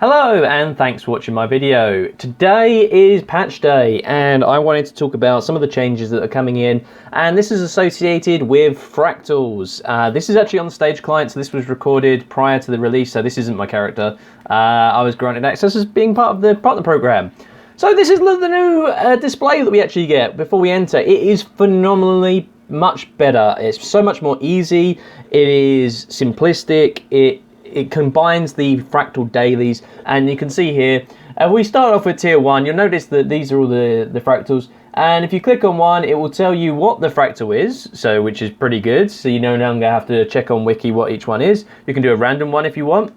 Hello and thanks for watching my video. Today is patch day and I wanted to talk about some of the changes that are coming in, and this is associated with fractals. This is actually on the stage client, so this was recorded prior to the release, so this isn't my character. I was granted access as being part of the partner program. So this is the new display that we actually get before we enter. It is phenomenally much better. It's so much more easy. It is simplistic. It combines the fractal dailies, and you can see here, we start off with tier 1. You'll notice that these are all the fractals, and if you click on one, it will tell you what the fractal is, so which is pretty good, so you no longer have to check on wiki what each one is. You can do a random one if you want.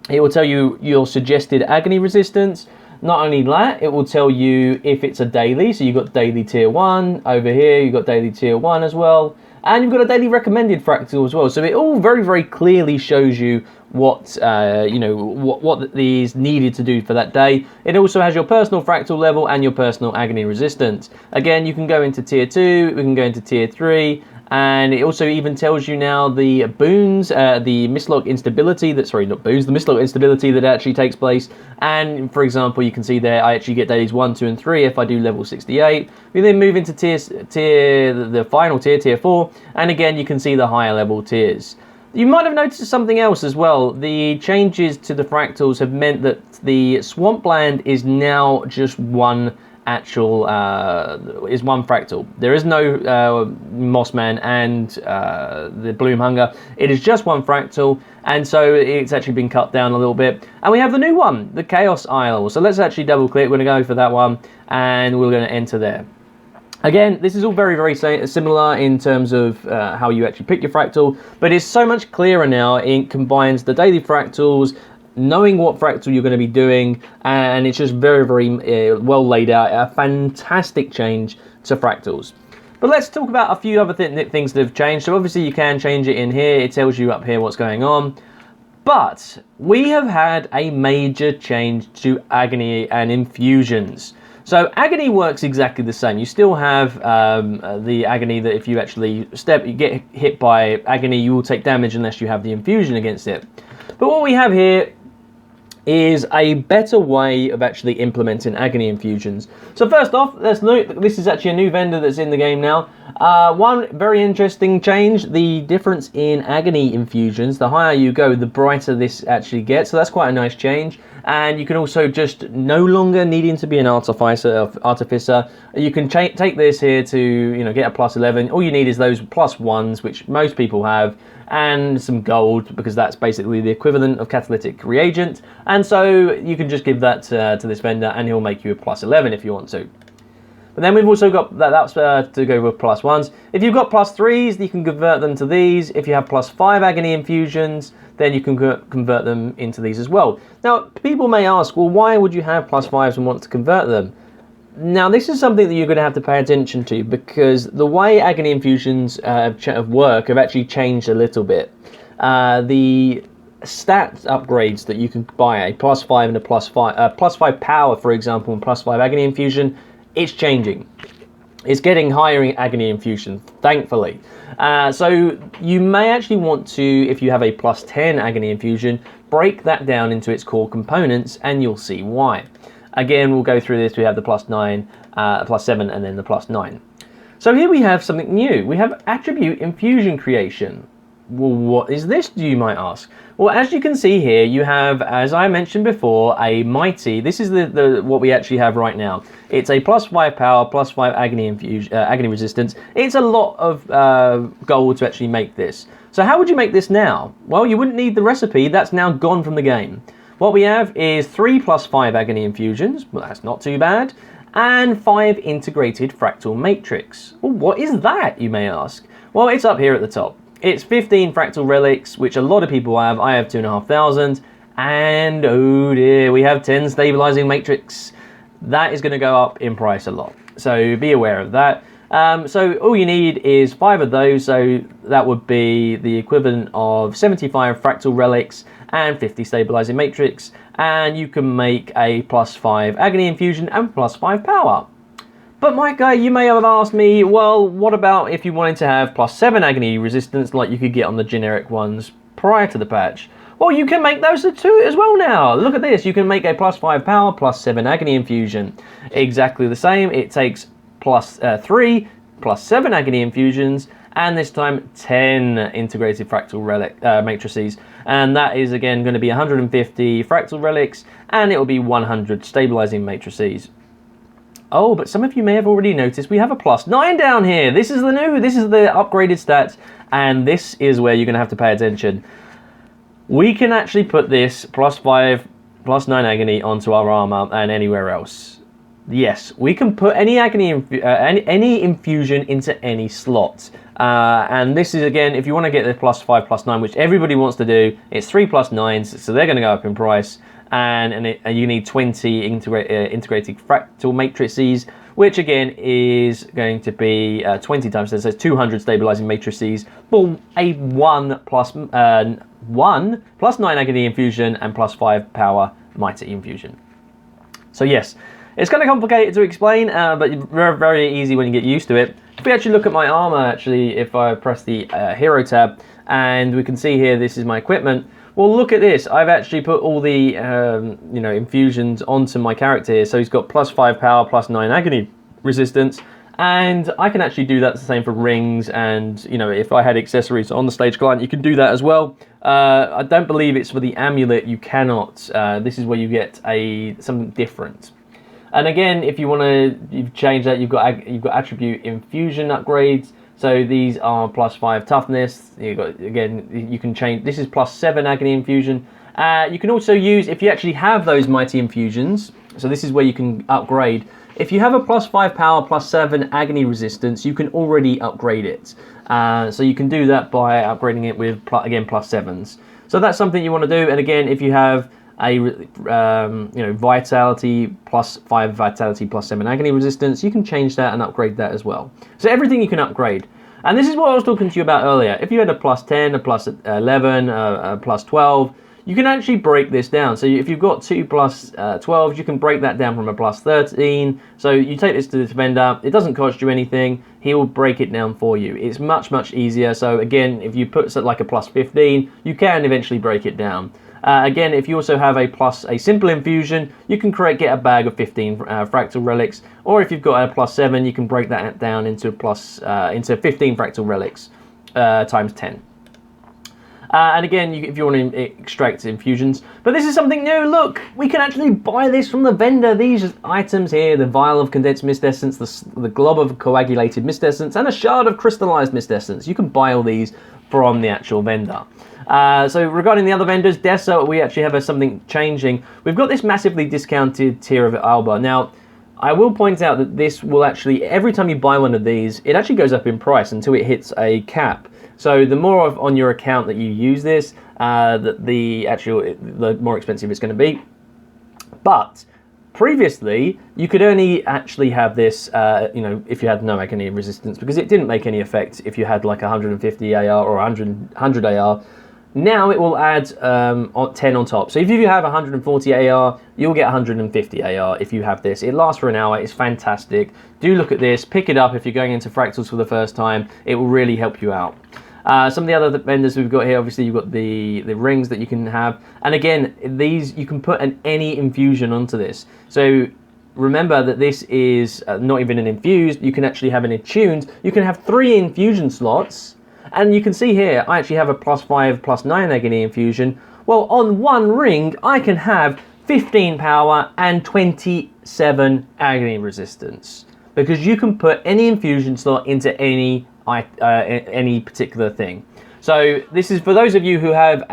It will tell you your suggested agony resistance. Not only that, it will tell you if it's a daily, so you've got daily tier 1, over here you've got daily tier 1 as well, and you've got a daily recommended fractal as well. So it all very clearly shows you what what is needed to do for that day. It also has your personal fractal level and your personal agony resistance. Again, you can go into tier 2, we can go into tier 3, and it also even tells you now the boons, the mislock instability that, sorry, not boons, the mislock instability that actually takes place. And for example, you can see there, I actually get dailies 1, 2, and 3 if I do level 68. We then move into the final tier, tier 4, and again, you can see the higher level tiers. You might have noticed something else as well. The changes to the fractals have meant that the swampland is now just one actual is one fractal. There is no Mossman and the Bloom Hunger. It is just one fractal, and so it's actually been cut down a little bit. And we have the new one, the Chaos Isle. So let's actually double click. We're going to go for that one, and we're going to enter there. Again, this is all very similar in terms of how you actually pick your fractal, but it's so much clearer now. It combines the daily fractals, knowing what fractal you're going to be doing, and it's just very well laid out. A fantastic change to fractals. But let's talk about a few other things that have changed. So obviously you can change it in here. It tells you up here what's going on. But we have had a major change to agony and infusions. So agony works exactly the same. You still have the agony that if you actually you get hit by agony, you will take damage unless you have the infusion against it. But what we have here is a better way of actually implementing agony infusions. So first off, let's look. This is actually a new vendor that's in the game now. One very interesting change, the difference in agony infusions. The higher you go, the brighter this actually gets. So that's quite a nice change. And you can also just no longer needing to be an artificer. You can take this here to get a plus 11. All you need is those plus 1s, which most people have, and some gold, because that's basically the equivalent of catalytic reagent. And so you can just give that to this vendor, and he'll make you a plus 11 if you want to. But then we've also got that's to go with plus 1s. If you've got plus 3s, you can convert them to these. If you have plus 5 agony infusions, then you can convert them into these as well. Now, people may ask, well, why would you have plus 5s and want to convert them? Now, this is something that you're going to have to pay attention to, because the way agony infusions work have actually changed a little bit. The stat upgrades that you can buy, a plus 5 and a plus 5 power, for example, and plus 5 agony infusion, it's changing. It's getting higher in agony infusion, thankfully. So you may actually want to, if you have a plus 10 agony infusion, break that down into its core components, and you'll see why. Again, we'll go through this. We have the plus 9, plus 7, and then the plus 9. So here we have something new. We have attribute infusion creation. Well, what is this, you might ask? Well, as you can see here, you have, as I mentioned before, a mighty. This is what we actually have right now. It's a plus 5 power, plus 5 agony infusion, agony resistance. It's a lot of gold to actually make this. So how would you make this now? Well, you wouldn't need the recipe. That's now gone from the game. What we have is 3 plus 5 agony infusions. Well, that's not too bad. And 5 integrated fractal matrix. Well, what is that, you may ask? Well, it's up here at the top. It's 15 fractal relics, which a lot of people have. I have 2,500. And oh dear, we have 10 stabilizing matrix. That is going to go up in price a lot. So be aware of that. So all you need is 5 of those. So that would be the equivalent of 75 fractal relics and 50 stabilizing matrix. And you can make a plus 5 agony infusion and plus 5 power. But Micah, you may have asked me, well, what about if you wanted to have plus 7 agony resistance like you could get on the generic ones prior to the patch? Well, you can make those two as well now. Look at this. You can make a +5 power, +7 agony infusion. Exactly the same. It takes +3, +7 agony infusions, and this time 10 integrated fractal relic matrices. And that is again going to be 150 fractal relics, and it will be 100 stabilizing matrices. Oh, but some of you may have already noticed we have a +9 down here. This is the upgraded stats, and this is where you're going to have to pay attention. We can actually put this +5, +9 agony onto our armor and anywhere else. Yes, we can put any agony, any infusion into any slot. And this is, again, if you want to get the +5, +9, which everybody wants to do, it's 3 +9s, so they're going to go up in price. And you need 20 integrated fractal matrices, which again is going to be 20 times 10, so 200 stabilizing matrices for a 1 + 9 agony infusion and +5 power mighty infusion. So yes, it's kind of complicated to explain, but very, very easy when you get used to it. If we actually look at my armor, actually, if I press the hero tab, and we can see here, this is my equipment. Well, look at this. I've actually put all the infusions onto my character here. So he's got +5 power, +9 agony resistance, and I can actually do that the same for rings. And if I had accessories on the stage client, you can do that as well. I don't believe it's for the amulet. You cannot. This is where you get something different. And again, if you want to change that, you've got attribute infusion upgrades. So these are +5 toughness. You can change. This is +7 agony infusion. You can also use, if you actually have those mighty infusions. So this is where you can upgrade. If you have a +5 power, +7 agony resistance, you can already upgrade it. So you can do that by upgrading it with again +7s. So that's something you want to do. And again, if you have a vitality +5 vitality, +7 agony resistance, you can change that and upgrade that as well. So everything you can upgrade. And this is what I was talking to you about earlier. If you had a +10, a +11, a +12, you can actually break this down. So if you've got 2 +12s, you can break that down from a +13. So you take this to the vendor, it doesn't cost you anything, he will break it down for you. It's much, much easier. So again, if you put like a +15, you can eventually break it down. Again, if you also have a simple infusion, you can get a bag of 15 fractal relics, or if you've got a +7, you can break that down into 15 fractal relics times 10. And again, if you want to extract infusions. But this is something new. Look, we can actually buy this from the vendor. These items here, the vial of condensed mist essence, the glob of coagulated mist essence, and a shard of crystallized mist essence. You can buy all these from the actual vendor. So regarding the other vendors, Dessa, we actually have something changing. We've got this massively discounted tier of Alba. Now, I will point out that this will actually, every time you buy one of these, it actually goes up in price until it hits a cap. So the more on your account that you use this, the more expensive it's going to be. But previously, you could only actually have this, if you had no agony resistance, because it didn't make any effect if you had like 150 AR or 100 AR. Now it will add 10 on top. So if you have 140 AR, you'll get 150 AR if you have this. It lasts for an hour. It's fantastic. Do look at this. Pick it up if you're going into fractals for the first time. It will really help you out. Some of the other vendors we've got here, obviously you've got the rings that you can have. And again, these you can put any infusion onto this. So remember that this is not even an infused. You can actually have an attuned. You can have 3 infusion slots. And you can see here, I actually have a +5, +9 agony infusion. Well, on one ring, I can have 15 power and 27 agony resistance. Because you can put any infusion slot into any particular thing. So this is for those of you who have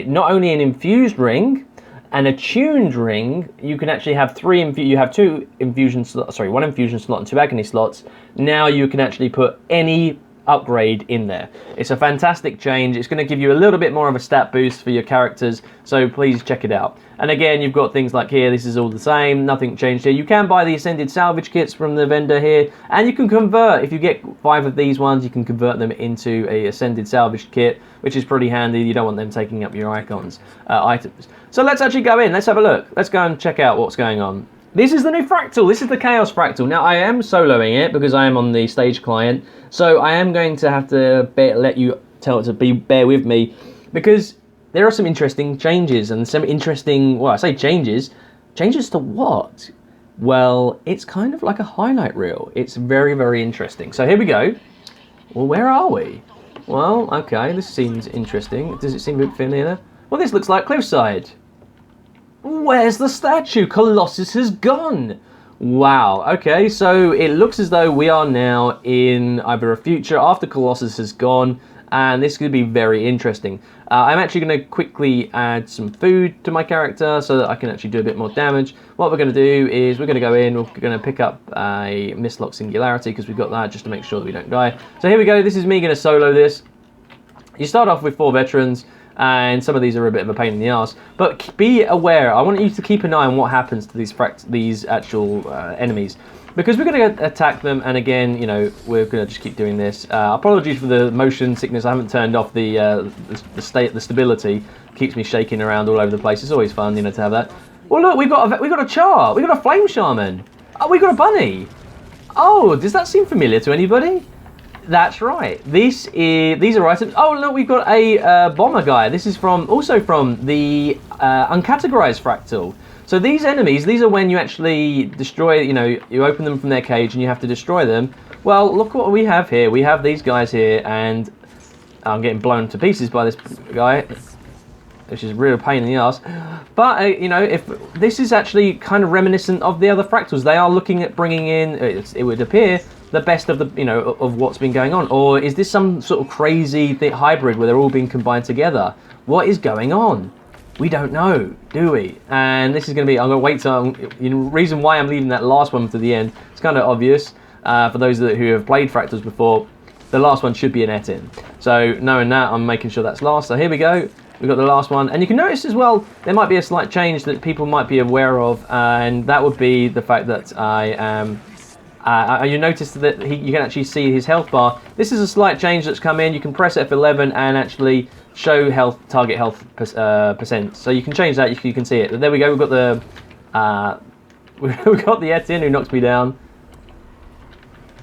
not only an infused ring, an attuned ring. You can actually have you have 2 infusion slots, sorry, 1 infusion slot and 2 agony slots. Now you can actually put any upgrade in there. It's a fantastic change. It's going to give you a little bit more of a stat boost for your characters, so please check it out. And again, you've got things like here, this is all the same, nothing changed here. You can buy the Ascended salvage kits from the vendor here, and you can convert, if you get 5 of these ones, you can convert them into a Ascended salvage kit, which is pretty handy. You don't want them taking up your items. So let's actually go in, let's have a look. Let's go and check out what's going on. This is the new Fractal. This is the Chaos Fractal. Now, I am soloing it because I am on the stage client, so I am going to have to bear with me, because there are some interesting changes and some interesting, well, I say changes to what? Well, it's kind of like a highlight reel. It's very, very interesting. So here we go. Well, where are we? Well, okay, this seems interesting. Does it seem a bit familiar? Well, this looks like Cliffside. Where's the statue? Colossus has gone. Wow, okay, so it looks as though we are now in either a future after Colossus has gone, and this could be very interesting. I'm actually going to quickly add some food to my character so that I can actually do a bit more damage. What we're going to do is we're going to go in, we're going to pick up a Mistlock Singularity because we've got that just to make sure that we don't die. So here we go, this is me going to solo this. You start off with 4 veterans, and some of these are a bit of a pain in the ass, but be aware, I want you to keep an eye on what happens to these actual enemies, because we're going to attack them, and again, you know, we're going to just keep doing this. Apologies for the motion sickness, I haven't turned off the stability, keeps me shaking around all over the place. It's always fun, you know, to have that. Well look, we've got a char, we've got a flame shaman, oh, we've got a bunny. Oh, does that seem familiar to anybody? That's right. These are items. Oh look, we've got a bomber guy. This is also from the uncategorized fractal. So these enemies, these are when you actually destroy. You know, you open them from their cage and you have to destroy them. Well, look what we have here. We have these guys here, and I'm getting blown to pieces by this guy, which is a real pain in the ass. But you know, if this is actually kind of reminiscent of the other fractals, they are looking at bringing in. It would appear, the best of the, you know, of what's been going on, or is this some sort of crazy hybrid where they're all being combined together? What is going on? We don't know, do we? And this is going to be, I'm going to wait till, you know, reason why I'm leaving that last one to the end, it's kind of obvious for those who have played Fractals before. The last one should be an et-in. So knowing that, I'm making sure that's last. So here we go. We've got the last one, and you can notice as well there might be a slight change that people might be aware of, and that would be the fact that I am. You notice that you can actually see his health bar. This is a slight change that's come in. You can press F11 and actually show target health percent. So you can change that. You can see it. There we go. We've got the we've got the et-in who knocks me down,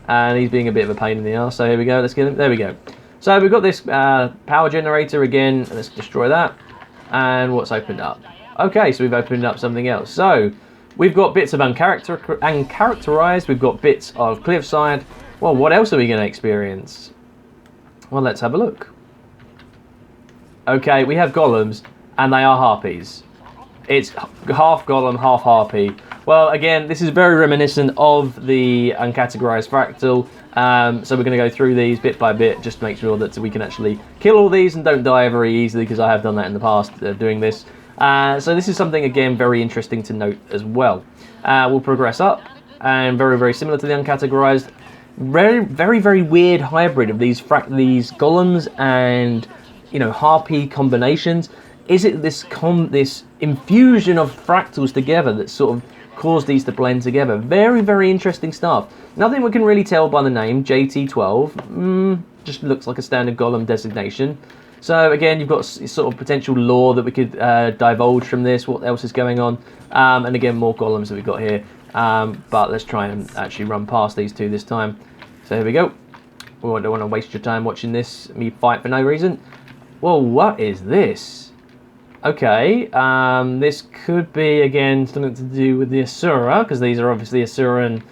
and he's being a bit of a pain in the arse. So here we go. Let's get him. There we go. So we've got this power generator again. Let's destroy that. And what's opened up? Okay, so we've opened up something else. So we've got bits of uncharacterized, we've got bits of Cliffside. Well, what else are we going to experience? Well, let's have a look. Okay, we have golems, and they are harpies. It's half golem, half harpy. Well, again, this is very reminiscent of the uncategorized fractal. So we're going to go through these bit by bit, just to make sure that we can actually kill all these and don't die very easily, because I have done that in the past doing this. So this is something, again, very interesting to note as well. We'll progress up, and very, very similar to the uncategorized. Very, very, very weird hybrid of these golems and, you know, harpy combinations. Is it this infusion of fractals together that sort of caused these to blend together? Very, very interesting stuff. Nothing we can really tell by the name, JT12. Just looks like a standard golem designation. So again, you've got sort of potential lore that we could divulge from this, what else is going on, and again, more golems that we've got here, but let's try and actually run past these two this time. So here we go. We don't want to waste your time watching me fight for no reason. Whoa, what is this? Okay, this could be, again, something to do with the Asura, because these are obviously Asuran,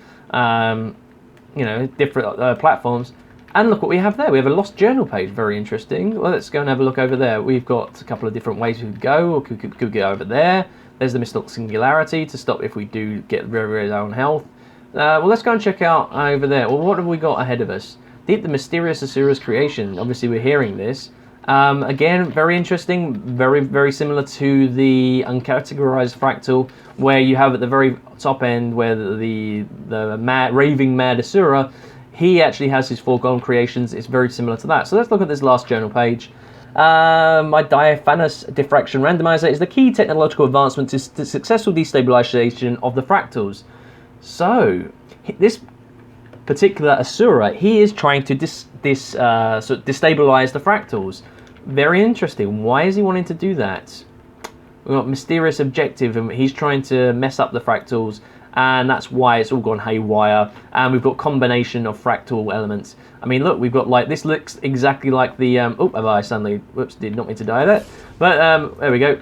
you know, different platforms. And look what we have there. We have a lost journal page. Very interesting. Well, let's go and have a look over there. We've got a couple of different ways we could go. Or could go over there. There's the Mistlock Singularity to stop if we do get very, very low on health. Well, let's go and check out over there. Well, what have we got ahead of us? The mysterious Asura's creation. Obviously, we're hearing this. Again, very interesting. Very, very similar to the uncategorized fractal, where you have at the very top end where the raving mad Asura. He actually has his 4 golem creations. It's very similar to that. So let's look at this last journal page. My diaphanous diffraction randomizer is the key technological advancement to the successful destabilization of the fractals. So this particular Asura, he is trying to sort of destabilize the fractals. Very interesting. Why is he wanting to do that? We've got mysterious objective, and he's trying to mess up the fractals. and that's why it's all gone haywire. And we've got combination of fractal elements. I mean, look, we've got like, this looks exactly like the oh, have I suddenly, whoops, did not mean to die there, but there we go.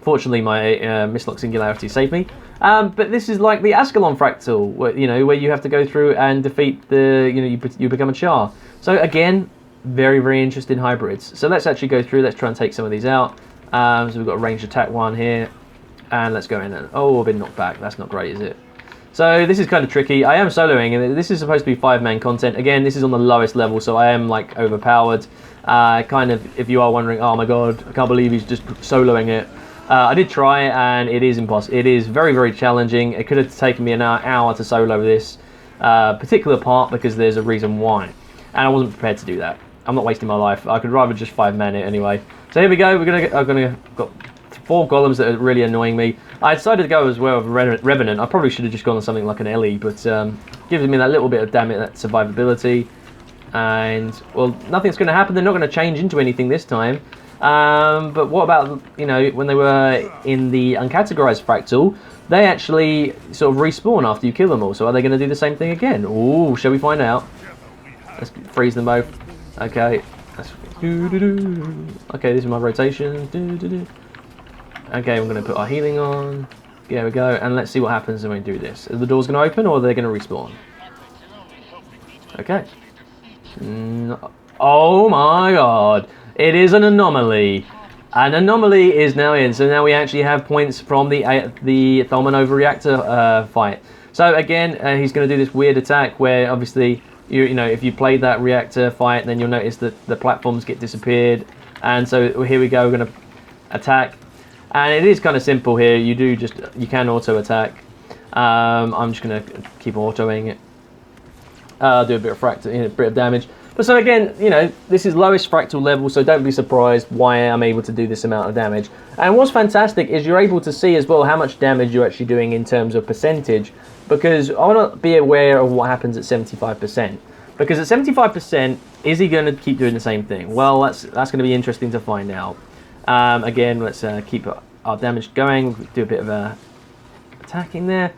Fortunately, my mislock singularity saved me. But this is like the Ascalon fractal, where, you know, where you have to go through and defeat the, you know, you become a char. So again, very, very interesting hybrids. So let's actually go through, let's try and take some of these out. So we've got a ranged attack one here, and let's go in and, oh, I've been knocked back. That's not great, is it? So this is kind of tricky. I am soloing, and this is supposed to be 5-man content. Again, this is on the lowest level, so I am like overpowered. Kind of, if you are wondering, oh my god, I can't believe he's just soloing it. I did try, and it is impossible. It is very, very challenging. It could have taken me an hour to solo this particular part, because there's a reason why, and I wasn't prepared to do that. I'm not wasting my life. I could rather just 5-man it anyway. So here we go. I've got 4 golems that are really annoying me. I decided to go as well with Revenant. I probably should have just gone on something like an Ellie, but gives me that little bit of damage, that survivability, and well, nothing's going to happen. They're not going to change into anything this time. But what about, you know, when they were in the uncategorized fractal, they actually sort of respawn after you kill them all. So are they going to do the same thing again? Ooh, shall we find out? Let's freeze them both. Okay. Okay, this is my rotation. Okay, we're going to put our healing on. There we go. And let's see what happens when we do this. Are the doors going to open, or are they going to respawn? Okay. Oh my god. It is an anomaly. An anomaly is now in. So now we actually have points from the Tholman overreactor fight. So again, he's going to do this weird attack where obviously, you know, if you played that reactor fight, then you'll notice that the platforms get disappeared. And so here we go. We're going to attack. And it is kind of simple here. You can auto attack. I'm just going to keep autoing it. Do a bit of fractal, a bit of damage. But so again, you know, this is lowest fractal level, so don't be surprised why I'm able to do this amount of damage. And what's fantastic is you're able to see as well how much damage you're actually doing in terms of percentage, because I want to be aware of what happens at 75%. Because at 75%, is he going to keep doing the same thing? Well, that's going to be interesting to find out. Again, let's keep our damage going. Do a bit of attacking there.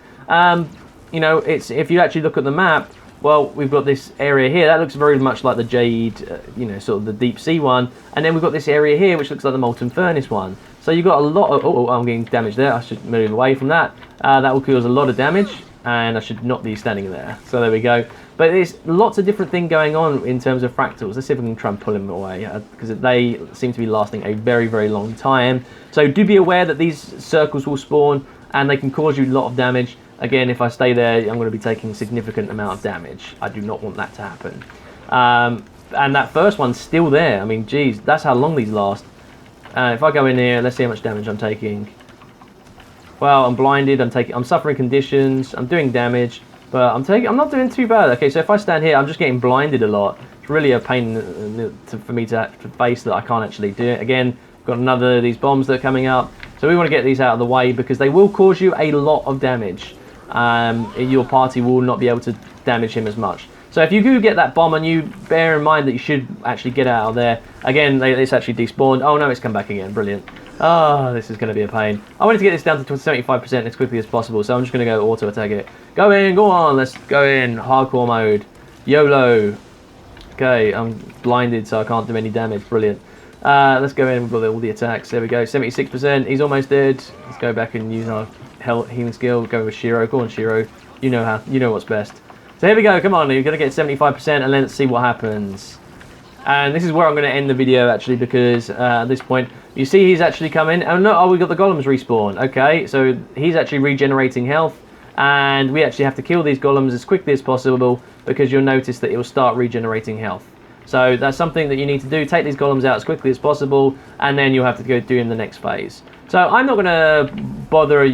You know, if you actually look at the map, well, we've got this area here that looks very much like the Jade, you know, sort of the deep sea one, and then we've got this area here which looks like the Molten Furnace one. So you've got a lot of, oh, I'm getting damage there. I should move away from that. That will cause a lot of damage, and I should not be standing there. So there we go. But there's lots of different things going on in terms of fractals. Let's see if we can try and pull them away, because they seem to be lasting a very, very long time. So do be aware that these circles will spawn, and they can cause you a lot of damage. Again, if I stay there, I'm going to be taking a significant amount of damage. I do not want that to happen. And that first one's still there. I mean, geez, that's how long these last. If I go in here, let's see how much damage I'm taking. Well, I'm blinded. I'm suffering conditions. I'm doing damage, but I'm not doing too bad. Okay, so if I stand here, I'm just getting blinded a lot. It's really a pain for me to face that I can't actually do it. Again, got another of these bombs that are coming up. So we want to get these out of the way because they will cause you a lot of damage. Your party will not be able to damage him as much. So if you do get that bomb on you, bear in mind that you should actually get out of there. Again, it's actually despawned. Oh no, it's come back again. Brilliant. Oh, this is going to be a pain. I wanted to get this down to 75% as quickly as possible, so I'm just going to go auto attack it. Go in, go on, let's go in. Hardcore mode. YOLO. Okay, I'm blinded, so I can't do any damage. Brilliant. Let's go in. We've got all the attacks. There we go. 76%. He's almost dead. Let's go back and use our healing skill. Go with Shiro. Go on, Shiro. You know what's best. So here we go. Come on, you're going to get 75%, and let's see what happens. And this is where I'm going to end the video, actually, because at this point, you see he's actually coming. Oh, no, we got the golems respawn. Okay, so he's actually regenerating health, and we actually have to kill these golems as quickly as possible because you'll notice that it will start regenerating health. So that's something that you need to do. Take these golems out as quickly as possible, and then you'll have to go do in the next phase. So I'm not going to bother,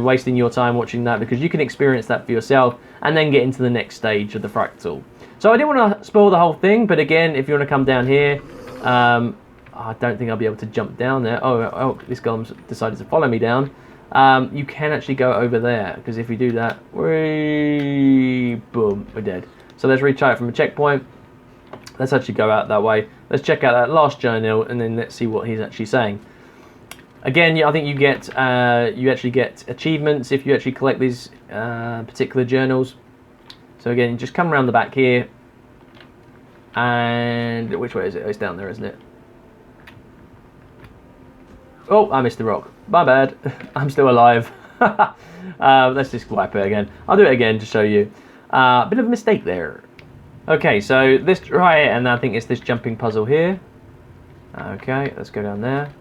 wasting your time watching that because you can experience that for yourself and then get into the next stage of the fractal. So I didn't want to spoil the whole thing, but again, if you want to come down here, I don't think I'll be able to jump down there. Oh, this golem's decided to follow me down. You can actually go over there, because if we do that, boom, we're dead. So let's retry it from a checkpoint. Let's actually go out that way. Let's check out that last journal, and then let's see what he's actually saying. Again, I think you get you actually get achievements if you actually collect these particular journals. So again, you just come around the back here, and which way is it? Oh, it's down there, isn't it? Oh, I missed the rock. My bad. I'm still alive. Let's just wipe it again. I'll do it again to show you. Bit of a mistake there. Okay, so this right, and I think it's this jumping puzzle here. Okay, let's go down there.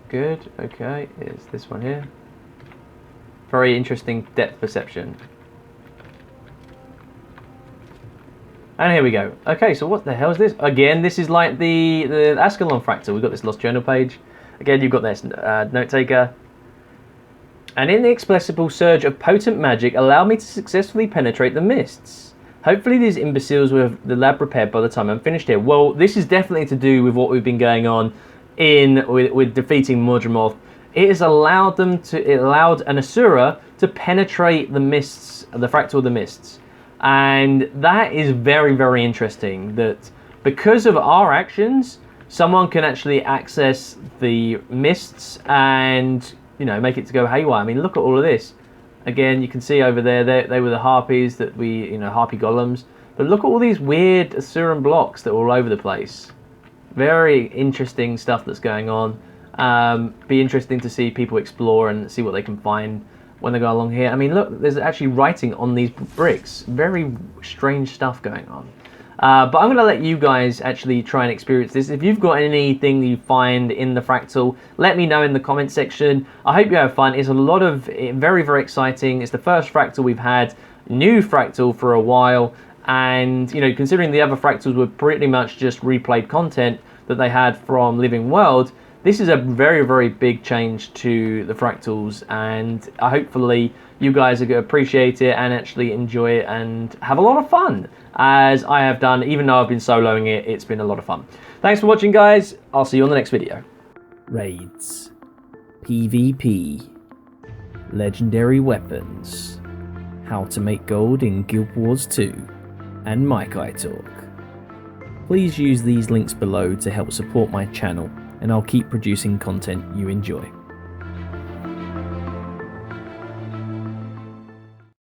Good, okay, it's this one here. Very interesting depth perception. And here we go. Okay, so what the hell is this? Again, this is like the Ascalon fractal. We've got this lost journal page. Again, you've got this note taker. An inexplicable surge of potent magic allowed me to successfully penetrate the mists. Hopefully these imbeciles will have the lab repaired by the time I'm finished here. Well, this is definitely to do with what we've been going on with defeating Mordremoth. It has allowed them to, it allowed an Asura to penetrate the mists, the fractal of the mists. And that is very, very interesting, that because of our actions, someone can actually access the mists and, you know, make it to go haywire. I mean, look at all of this. Again, you can see over there, they were the harpies that we, you know, harpy golems. But look at all these weird Asuran blocks that are all over the place. Very interesting stuff that's going on. Be interesting to see people explore and see what they can find when they go along here. I mean, look, there's actually writing on these bricks. Very strange stuff going on. But I'm going to let you guys actually try and experience this. If you've got anything you find in the fractal, let me know in the comment section. I hope you have fun. It's a lot of very, very exciting. It's the first fractal we've had, new fractal for a while. And, you know, considering the other fractals were pretty much just replayed content that they had from Living World, this is a very, very big change to the fractals, and hopefully you guys are going to appreciate it and actually enjoy it and have a lot of fun, as I have done. Even though I've been soloing it, it's been a lot of fun. Thanks for watching, guys. I'll see you on the next video. Raids, PvP, legendary weapons, how to make gold in Guild Wars 2, and Mike Talk. Please use these links below to help support my channel, and I'll keep producing content you enjoy.